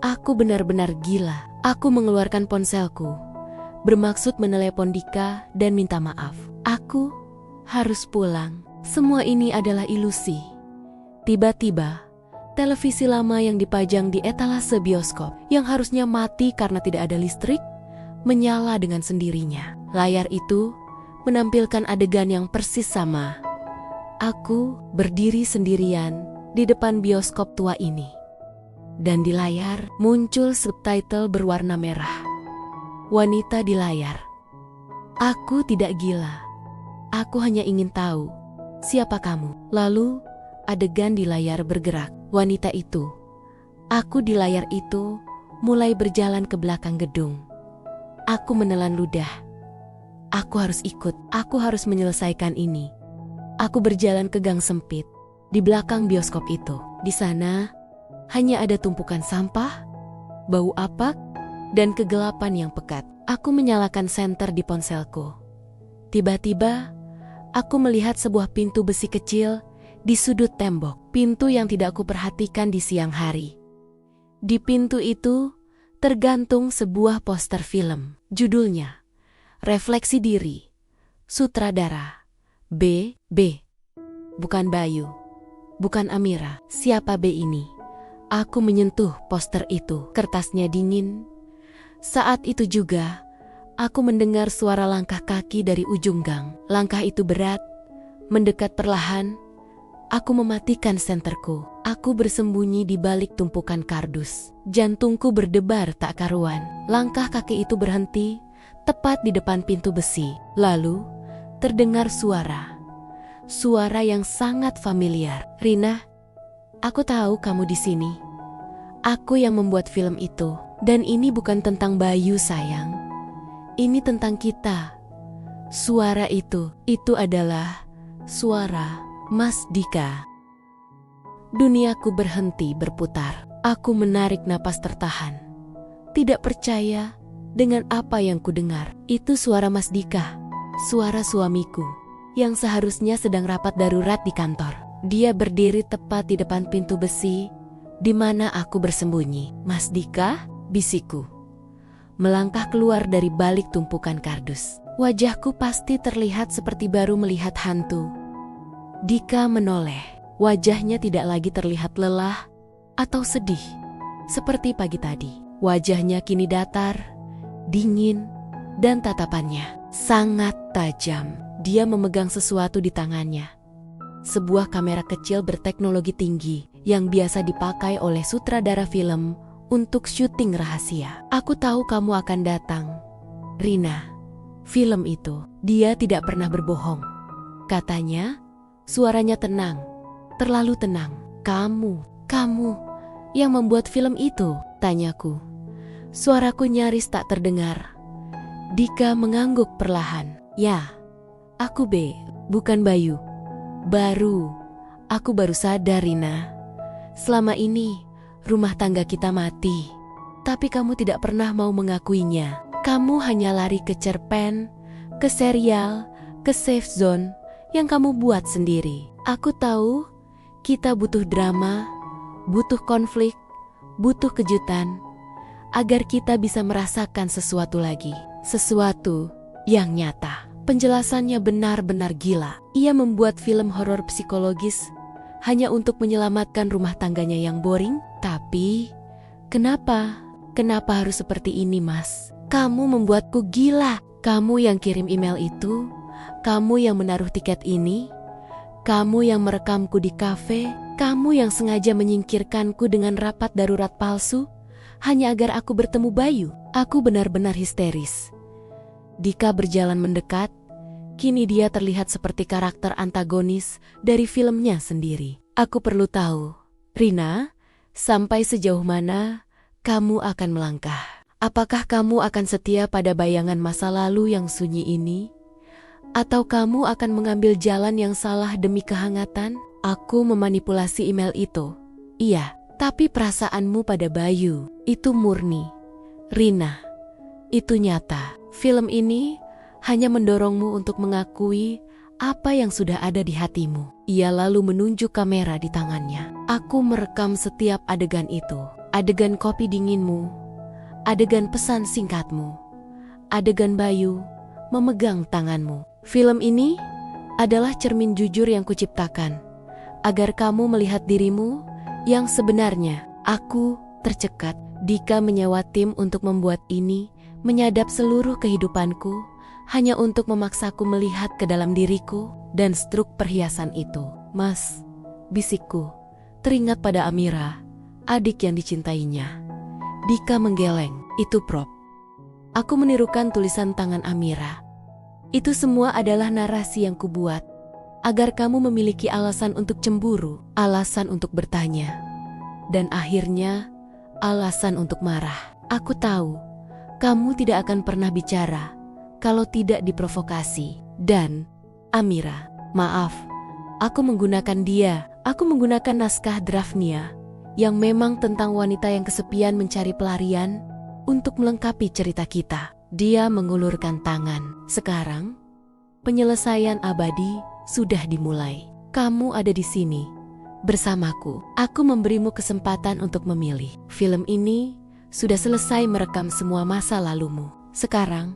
A: Aku benar-benar gila. Aku mengeluarkan ponselku, bermaksud menelepon Dika dan minta maaf. Aku harus pulang. Semua ini adalah ilusi. Tiba-tiba, televisi lama yang dipajang di etalase bioskop yang harusnya mati karena tidak ada listrik, menyala dengan sendirinya. Layar itu menampilkan adegan yang persis sama. Aku berdiri sendirian di depan bioskop tua ini. Dan di layar muncul subtitle berwarna merah. Wanita di layar. Aku tidak gila. Aku hanya ingin tahu siapa kamu. Lalu adegan di layar bergerak. Wanita itu. Aku di layar itu mulai berjalan ke belakang gedung. Aku menelan ludah. Aku harus ikut. Aku harus menyelesaikan ini. Aku berjalan ke gang sempit di belakang bioskop itu. Di sana hanya ada tumpukan sampah, bau apak, dan kegelapan yang pekat. Aku menyalakan senter di ponselku. Tiba-tiba, aku melihat sebuah pintu besi kecil di sudut tembok. Pintu yang tidak aku perhatikan di siang hari. Di pintu itu tergantung sebuah poster film. Judulnya, Refleksi Diri. Sutradara B. Bukan Bayu. Bukan Amira. Siapa B ini? Aku menyentuh poster itu. Kertasnya dingin. Saat itu juga, aku mendengar suara langkah kaki dari ujung gang. Langkah itu berat, mendekat perlahan, Aku mematikan senterku. Aku bersembunyi di balik tumpukan kardus. Jantungku berdebar tak karuan. Langkah kaki itu berhenti tepat di depan pintu besi. Lalu terdengar suara. Suara yang sangat familiar. "Rina, aku tahu kamu di sini. Aku yang membuat film itu. Dan ini bukan tentang Bayu, sayang. Ini tentang kita." Suara itu adalah suara Mas Dika. Duniaku berhenti berputar. Aku menarik napas tertahan. Tidak percaya dengan apa yang kudengar. Itu suara Mas Dika, suara suamiku yang seharusnya sedang rapat darurat di kantor. Dia berdiri tepat di depan pintu besi di mana aku bersembunyi. "Mas Dika," bisikku, melangkah keluar dari balik tumpukan kardus. Wajahku pasti terlihat seperti baru melihat hantu. Dika menoleh. Wajahnya tidak lagi terlihat lelah atau sedih seperti pagi tadi. Wajahnya kini datar, dingin, dan tatapannya sangat tajam. Dia memegang sesuatu di tangannya. Sebuah kamera kecil berteknologi tinggi yang biasa dipakai oleh sutradara film untuk syuting rahasia. "Aku tahu kamu akan datang, Rina." Film itu, dia tidak pernah berbohong. Katanya, suaranya tenang, terlalu tenang. Kamu yang membuat film itu?" tanyaku. Suaraku nyaris tak terdengar. Dika mengangguk perlahan. "Ya, aku bukan Bayu. Aku baru sadar, Rina. Selama ini, rumah tangga kita mati. Tapi kamu tidak pernah mau mengakuinya. Kamu hanya lari ke cerpen, ke serial, ke safe zone yang kamu buat sendiri. Aku tahu kita butuh drama, butuh konflik, butuh kejutan, agar kita bisa merasakan sesuatu lagi. Sesuatu yang nyata." Penjelasannya benar-benar gila. Ia membuat film horor psikologis hanya untuk menyelamatkan rumah tangganya yang boring. Tapi, kenapa harus seperti ini, Mas? Kamu membuatku gila. Kamu yang kirim email itu, kamu yang menaruh tiket ini, kamu yang merekamku di kafe, kamu yang sengaja menyingkirkanku dengan rapat darurat palsu, hanya agar aku bertemu Bayu. Aku benar-benar histeris. Dika berjalan mendekat. Kini dia terlihat seperti karakter antagonis dari filmnya sendiri. "Aku perlu tahu, Rina, sampai sejauh mana kamu akan melangkah? Apakah kamu akan setia pada bayangan masa lalu yang sunyi ini? Atau kamu akan mengambil jalan yang salah demi kehangatan?" Aku memanipulasi email itu. "Iya, tapi perasaanmu pada Bayu, itu murni. Rina, itu nyata. Film ini hanya mendorongmu untuk mengakui apa yang sudah ada di hatimu." Ia lalu menunjuk kamera di tangannya. "Aku merekam setiap adegan itu. Adegan kopi dinginmu, adegan pesan singkatmu, adegan Bayu memegang tanganmu. Film ini adalah cermin jujur yang kuciptakan, agar kamu melihat dirimu yang sebenarnya." Aku tercekat. Dika menyewa tim untuk membuat ini, menyadap seluruh kehidupanku, hanya untuk memaksaku melihat ke dalam diriku dan struk perhiasan itu. "Mas," bisikku, teringat pada Amira, adik yang dicintainya. Dika menggeleng. "Itu prop." Aku menirukan tulisan tangan Amira. "Itu semua adalah narasi yang kubuat, agar kamu memiliki alasan untuk cemburu, alasan untuk bertanya, dan akhirnya alasan untuk marah. Aku tahu kamu tidak akan pernah bicara kalau tidak diprovokasi. Dan, Amira, maaf, aku menggunakan dia. Aku menggunakan naskah draftnya yang memang tentang wanita yang kesepian mencari pelarian untuk melengkapi cerita kita." Dia mengulurkan tangan. "Sekarang, penyelesaian abadi sudah dimulai. Kamu ada di sini bersamaku. Aku memberimu kesempatan untuk memilih. Film ini sudah selesai merekam semua masa lalumu. Sekarang,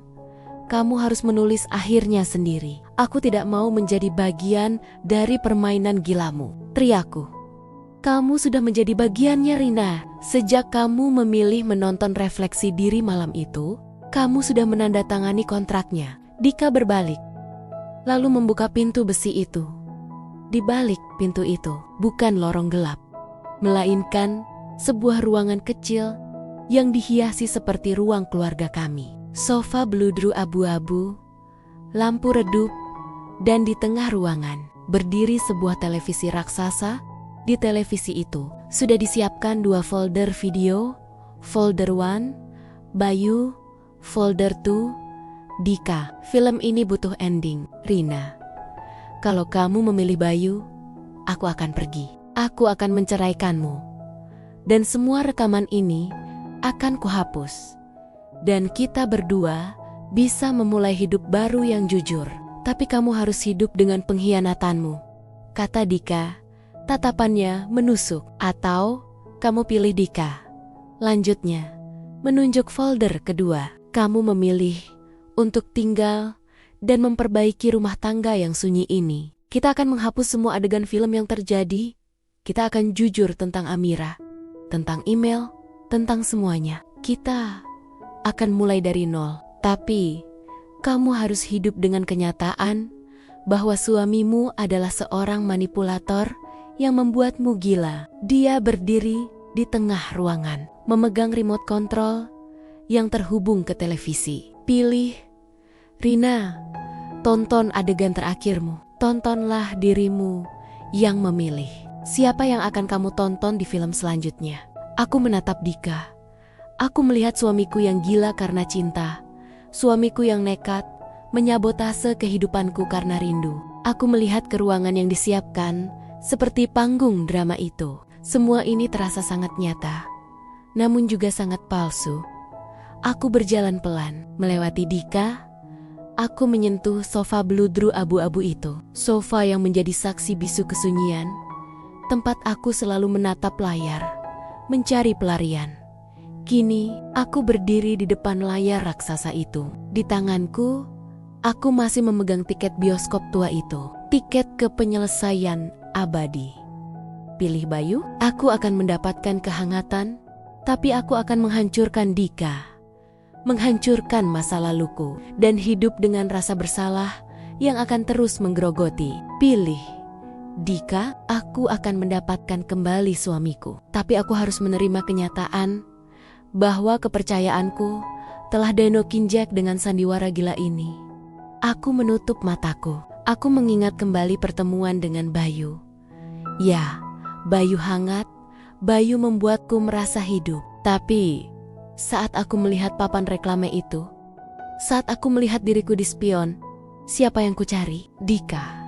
A: kamu harus menulis akhirnya sendiri. Aku tidak mau menjadi bagian dari permainan gilamu." Teriakku. "Kamu sudah menjadi bagiannya, Rina. Sejak kamu memilih menonton refleksi diri malam itu, kamu sudah menandatangani kontraknya." Dika berbalik, lalu membuka pintu besi itu. Di balik pintu itu bukan lorong gelap, melainkan sebuah ruangan kecil yang dihiasi seperti ruang keluarga kami. Sofa beludru abu-abu, lampu redup, dan di tengah ruangan berdiri sebuah televisi raksasa. Di televisi itu sudah disiapkan 2 folder video, folder 1, Bayu, folder 2, Dika. Film ini butuh ending, Rina. Kalau kamu memilih Bayu, aku akan pergi. Aku akan menceraikanmu. Dan semua rekaman ini akan kuhapus. Dan kita berdua bisa memulai hidup baru yang jujur. Tapi kamu harus hidup dengan pengkhianatanmu, kata Dika. Tatapannya menusuk. Atau kamu pilih Dika. Lanjutnya, menunjuk folder kedua. Kamu memilih untuk tinggal dan memperbaiki rumah tangga yang sunyi ini. Kita akan menghapus semua adegan film yang terjadi. Kita akan jujur tentang Amira, tentang email, tentang semuanya. Kita akan mulai dari nol. Tapi kamu harus hidup dengan kenyataan bahwa suamimu adalah seorang manipulator yang membuatmu gila. Dia berdiri di tengah ruangan, memegang remote control yang terhubung ke televisi. Pilih, Rina, tonton adegan terakhirmu. Tontonlah dirimu yang memilih. Siapa yang akan kamu tonton di film selanjutnya? Aku menatap Dika. Aku melihat suamiku yang gila karena cinta. Suamiku yang nekat menyabotase kehidupanku karena rindu. Aku melihat ke ruangan yang disiapkan seperti panggung drama itu. Semua ini terasa sangat nyata, namun juga sangat palsu. Aku berjalan pelan melewati Dika. Aku menyentuh sofa beludru abu-abu itu. Sofa yang menjadi saksi bisu kesunyian. Tempat aku selalu menatap layar, mencari pelarian. Kini, aku berdiri di depan layar raksasa itu. Di tanganku, aku masih memegang tiket bioskop tua itu. Tiket ke penyelesaian abadi. Pilih Bayu, aku akan mendapatkan kehangatan, tapi aku akan menghancurkan Dika. Menghancurkan masa laluku, dan hidup dengan rasa bersalah yang akan terus menggerogoti. Pilih Dika, aku akan mendapatkan kembali suamiku. Tapi aku harus menerima kenyataan bahwa kepercayaanku telah dinokinjak dengan sandiwara gila ini. Aku menutup mataku. Aku mengingat kembali pertemuan dengan Bayu. Ya, Bayu hangat, Bayu membuatku merasa hidup. Tapi saat aku melihat papan reklame itu, saat aku melihat diriku di spion, siapa yang kucari? Dika.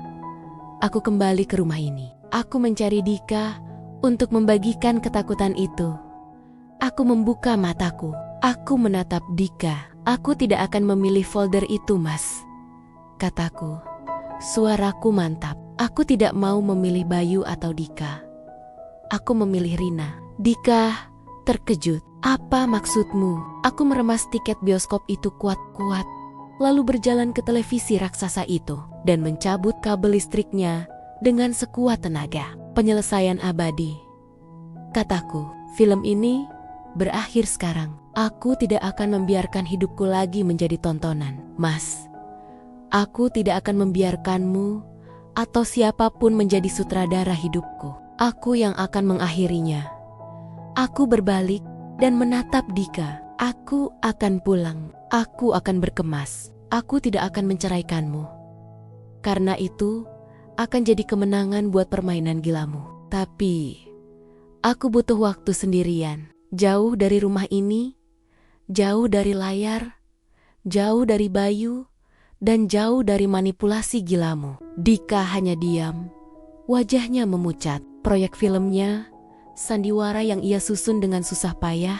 A: Aku kembali ke rumah ini. Aku mencari Dika untuk membagikan ketakutan itu. Aku membuka mataku. Aku menatap Dika. Aku tidak akan memilih folder itu, Mas, kataku. Suaraku mantap. Aku tidak mau memilih Bayu atau Dika. Aku memilih Rina. Dika terkejut. Apa maksudmu? Aku meremas tiket bioskop itu kuat-kuat, lalu berjalan ke televisi raksasa itu dan mencabut kabel listriknya dengan sekuat tenaga. Penyelesaian abadi, kataku. Film ini berakhir sekarang. Aku tidak akan membiarkan hidupku lagi menjadi tontonan, Mas. Aku tidak akan membiarkanmu atau siapapun menjadi sutradara hidupku. Aku yang akan mengakhirinya. Aku berbalik dan menatap Dika. Aku akan pulang. Aku akan berkemas. Aku tidak akan menceraikanmu. Karena itu akan jadi kemenangan buat permainan gilamu. Tapi aku butuh waktu sendirian. Jauh dari rumah ini, jauh dari layar, jauh dari Bayu, dan jauh dari manipulasi gilamu. Dika hanya diam. Wajahnya memucat. Proyek filmnya, sandiwara yang ia susun dengan susah payah,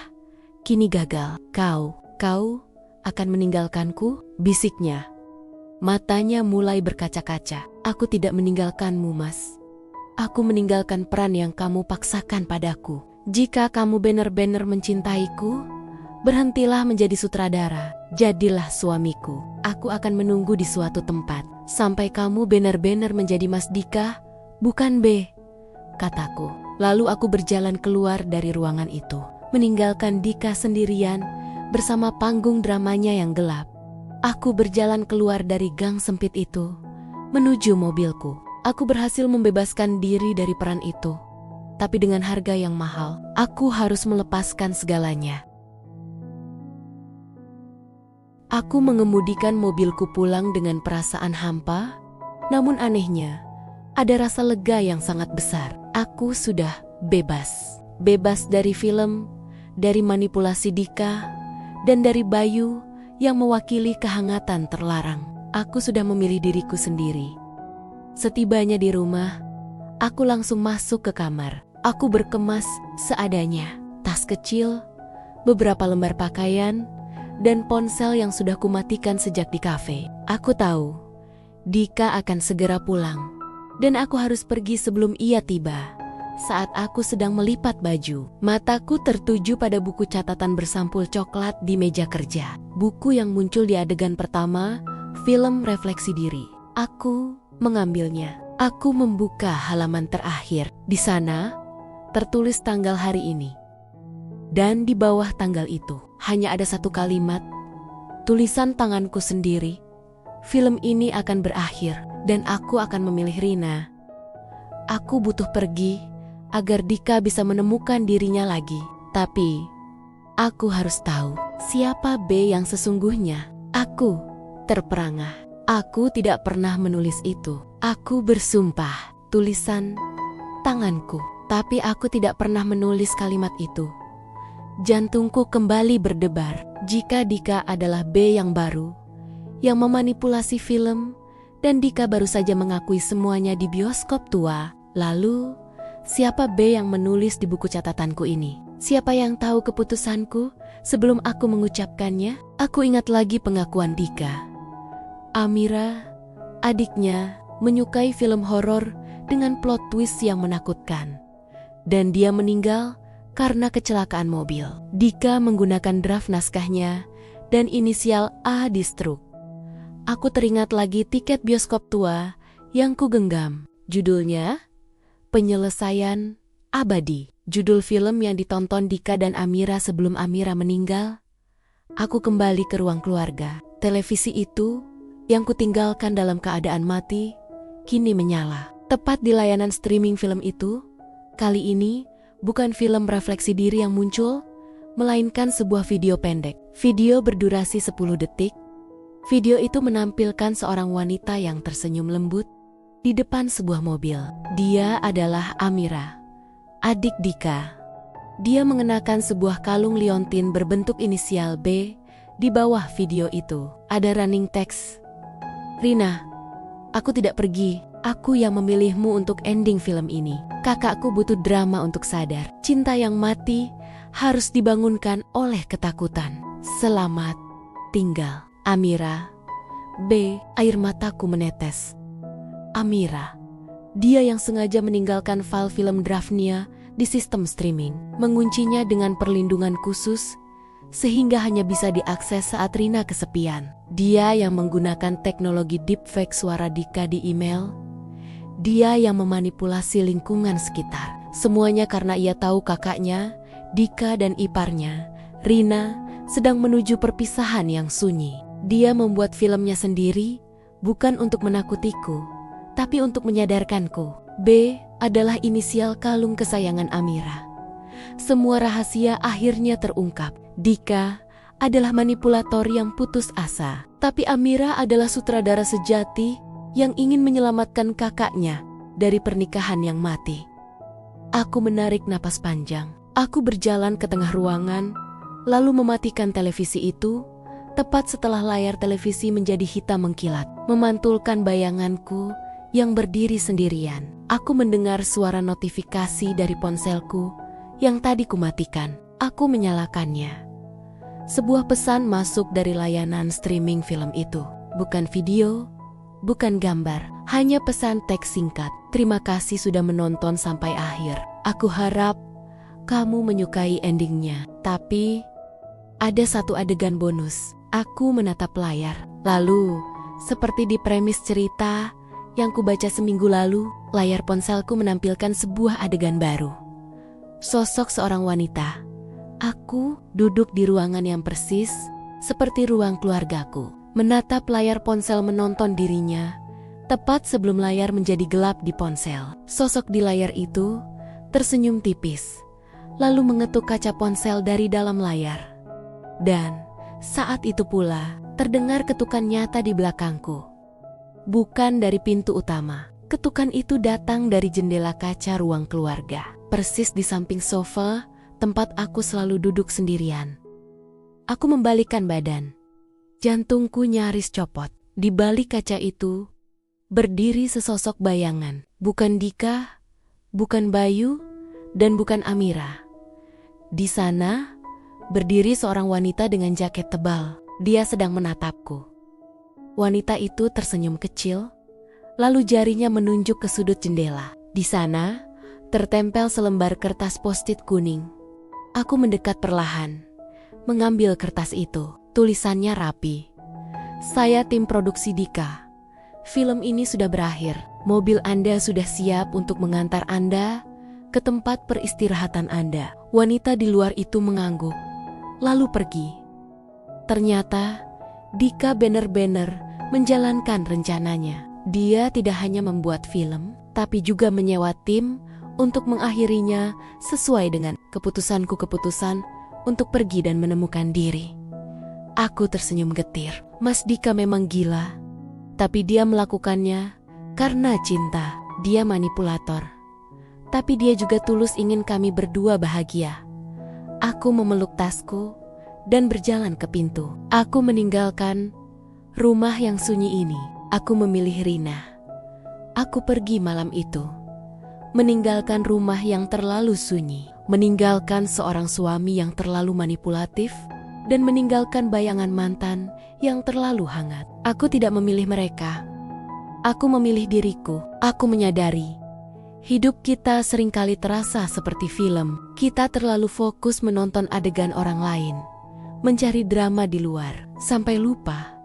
A: kini gagal. Kau akan meninggalkanku? Bisiknya. Matanya mulai berkaca-kaca. Aku tidak meninggalkanmu, Mas. Aku meninggalkan peran yang kamu paksakan padaku. Jika kamu benar-benar mencintaiku, berhentilah menjadi sutradara. Jadilah suamiku. Aku akan menunggu di suatu tempat sampai kamu benar-benar menjadi Mas Dika, bukan B, kataku. Lalu aku berjalan keluar dari ruangan itu, meninggalkan Dika sendirian bersama panggung dramanya yang gelap. Aku berjalan keluar dari gang sempit itu, menuju mobilku. Aku berhasil membebaskan diri dari peran itu. Tapi dengan harga yang mahal, aku harus melepaskan segalanya. Aku mengemudikan mobilku pulang dengan perasaan hampa, namun anehnya, ada rasa lega yang sangat besar. Aku sudah bebas. Bebas dari film, dari manipulasi Dika, dan dari Bayu yang mewakili kehangatan terlarang. Aku sudah memilih diriku sendiri. Setibanya di rumah, aku langsung masuk ke kamar. Aku berkemas seadanya. Tas kecil, beberapa lembar pakaian, dan ponsel yang sudah kumatikan sejak di kafe. Aku tahu, Dika akan segera pulang. Dan aku harus pergi sebelum ia tiba. Saat aku sedang melipat baju, mataku tertuju pada buku catatan bersampul coklat di meja kerja. Buku yang muncul di adegan pertama, film refleksi diri. Aku mengambilnya. Aku membuka halaman terakhir. Di sana, tertulis tanggal hari ini. Dan di bawah tanggal itu, hanya ada satu kalimat, tulisan tanganku sendiri. Film ini akan berakhir, dan aku akan memilih Rina. Aku butuh pergi, agar Dika bisa menemukan dirinya lagi. Tapi, aku harus tahu siapa B yang sesungguhnya. Aku terperangah. Aku tidak pernah menulis itu. Aku bersumpah, tulisan tanganku. Tapi aku tidak pernah menulis kalimat itu. Jantungku kembali berdebar. Jika Dika adalah B yang baru, yang memanipulasi film, dan Dika baru saja mengakui semuanya di bioskop tua, lalu siapa B yang menulis di buku catatanku ini? Siapa yang tahu keputusanku sebelum aku mengucapkannya? Aku ingat lagi pengakuan Dika. Amira, adiknya, menyukai film horor dengan plot twist yang menakutkan. Dan dia meninggal karena kecelakaan mobil. Dika menggunakan draft naskahnya dan inisial A di struk. Aku teringat lagi tiket bioskop tua yang kugenggam. Judulnya, Penyelesaian Abadi. Judul film yang ditonton Dika dan Amira sebelum Amira meninggal. Aku kembali ke ruang keluarga. Televisi itu, yang kutinggalkan dalam keadaan mati, kini menyala. Tepat di layanan streaming film itu, kali ini bukan film refleksi diri yang muncul, melainkan sebuah video pendek. Video berdurasi 10 detik. Video itu menampilkan seorang wanita yang tersenyum lembut di depan sebuah mobil. Dia adalah Amira, adik Dika. Dia mengenakan sebuah kalung liontin berbentuk inisial B di bawah video itu. Ada running text. Rina, aku tidak pergi. Aku yang memilihmu untuk ending film ini. Kakakku butuh drama untuk sadar. Cinta yang mati harus dibangunkan oleh ketakutan. Selamat tinggal, Amira. B. Air mataku menetes. Amira. Dia yang sengaja meninggalkan file film draftnya di sistem streaming. Menguncinya dengan perlindungan khusus, sehingga hanya bisa diakses saat Rina kesepian. Dia yang menggunakan teknologi deepfake suara Dika di email. Dia yang memanipulasi lingkungan sekitar. Semuanya karena ia tahu kakaknya, Dika dan iparnya, Rina, sedang menuju perpisahan yang sunyi. Dia membuat filmnya sendiri, bukan untuk menakutiku, tapi untuk menyadarkanku. B adalah inisial kalung kesayangan Amira. Semua rahasia akhirnya terungkap. Dika adalah manipulator yang putus asa, tapi Amira adalah sutradara sejati yang ingin menyelamatkan kakaknya dari pernikahan yang mati. Aku menarik napas panjang. Aku berjalan ke tengah ruangan, lalu mematikan televisi itu, tepat setelah layar televisi menjadi hitam mengkilat, memantulkan bayanganku yang berdiri sendirian. Aku mendengar suara notifikasi dari ponselku yang tadi kumatikan. Aku menyalakannya. Sebuah pesan masuk dari layanan streaming film itu. Bukan video, bukan gambar, hanya pesan teks singkat. Terima kasih sudah menonton sampai akhir. Aku harap kamu menyukai endingnya. Tapi, ada satu adegan bonus. Aku menatap layar. Lalu, seperti di premis cerita yang kubaca seminggu lalu, layar ponselku menampilkan sebuah adegan baru. Sosok seorang wanita. Aku duduk di ruangan yang persis seperti ruang keluargaku. Menatap layar ponsel menonton dirinya Tepat sebelum layar menjadi gelap di ponsel, sosok di layar itu tersenyum tipis, lalu mengetuk kaca ponsel dari dalam layar. Dan saat itu pula terdengar ketukan nyata di belakangku. Bukan dari pintu utama. Ketukan itu datang dari jendela kaca ruang keluarga, persis di samping sofa tempat aku selalu duduk sendirian. Aku membalikkan badan. Jantungku nyaris copot. Di balik kaca itu berdiri sesosok bayangan. Bukan Dika, bukan Bayu, dan bukan Amira. Di sana berdiri seorang wanita dengan jaket tebal. Dia sedang menatapku. Wanita itu tersenyum kecil, lalu jarinya menunjuk ke sudut jendela. Di sana tertempel selembar kertas post-it kuning. Aku mendekat perlahan, mengambil kertas itu. Tulisannya rapi. Saya tim produksi Dika. Film ini sudah berakhir. Mobil Anda sudah siap untuk mengantar Anda ke tempat peristirahatan Anda. Wanita di luar itu mengangguk, lalu pergi. Ternyata Dika benar-benar menjalankan rencananya. Dia tidak hanya membuat film, tapi juga menyewa tim untuk mengakhirinya sesuai dengan keputusan untuk pergi dan menemukan diri. Aku tersenyum getir. Mas Dika memang gila, tapi dia melakukannya karena cinta. Dia manipulator, tapi dia juga tulus ingin kami berdua bahagia. Aku memeluk tasku dan berjalan ke pintu. Aku meninggalkan rumah yang sunyi ini. Aku memilih Rina. Aku pergi malam itu, meninggalkan rumah yang terlalu sunyi, meninggalkan seorang suami yang terlalu manipulatif, dan meninggalkan bayangan mantan yang terlalu hangat. Aku tidak memilih mereka. Aku memilih diriku. Aku menyadari hidup kita seringkali terasa seperti film. Kita terlalu fokus menonton adegan orang lain, mencari drama di luar, sampai lupa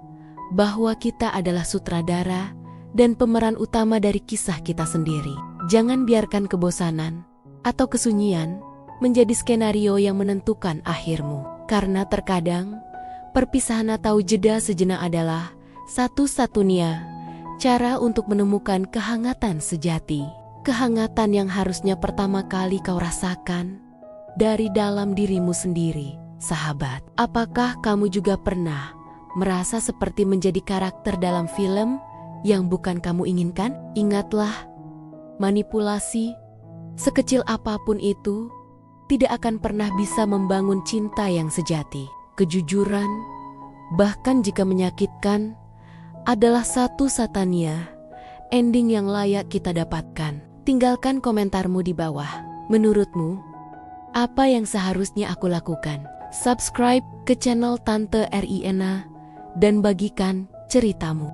A: bahwa kita adalah sutradara dan pemeran utama dari kisah kita sendiri. Jangan biarkan kebosanan atau kesunyian menjadi skenario yang menentukan akhirmu. Karena terkadang perpisahan atau jeda sejenak adalah satu-satunya cara untuk menemukan kehangatan sejati. Kehangatan yang harusnya pertama kali kau rasakan dari dalam dirimu sendiri, sahabat. Apakah kamu juga pernah merasa seperti menjadi karakter dalam film yang bukan kamu inginkan? Ingatlah, manipulasi, sekecil apapun itu, tidak akan pernah bisa membangun cinta yang sejati. Kejujuran, bahkan jika menyakitkan, adalah satu-satunya ending yang layak kita dapatkan. Tinggalkan komentarmu di bawah. Menurutmu, apa yang seharusnya aku lakukan? Subscribe ke channel Tante Riena dan bagikan ceritamu.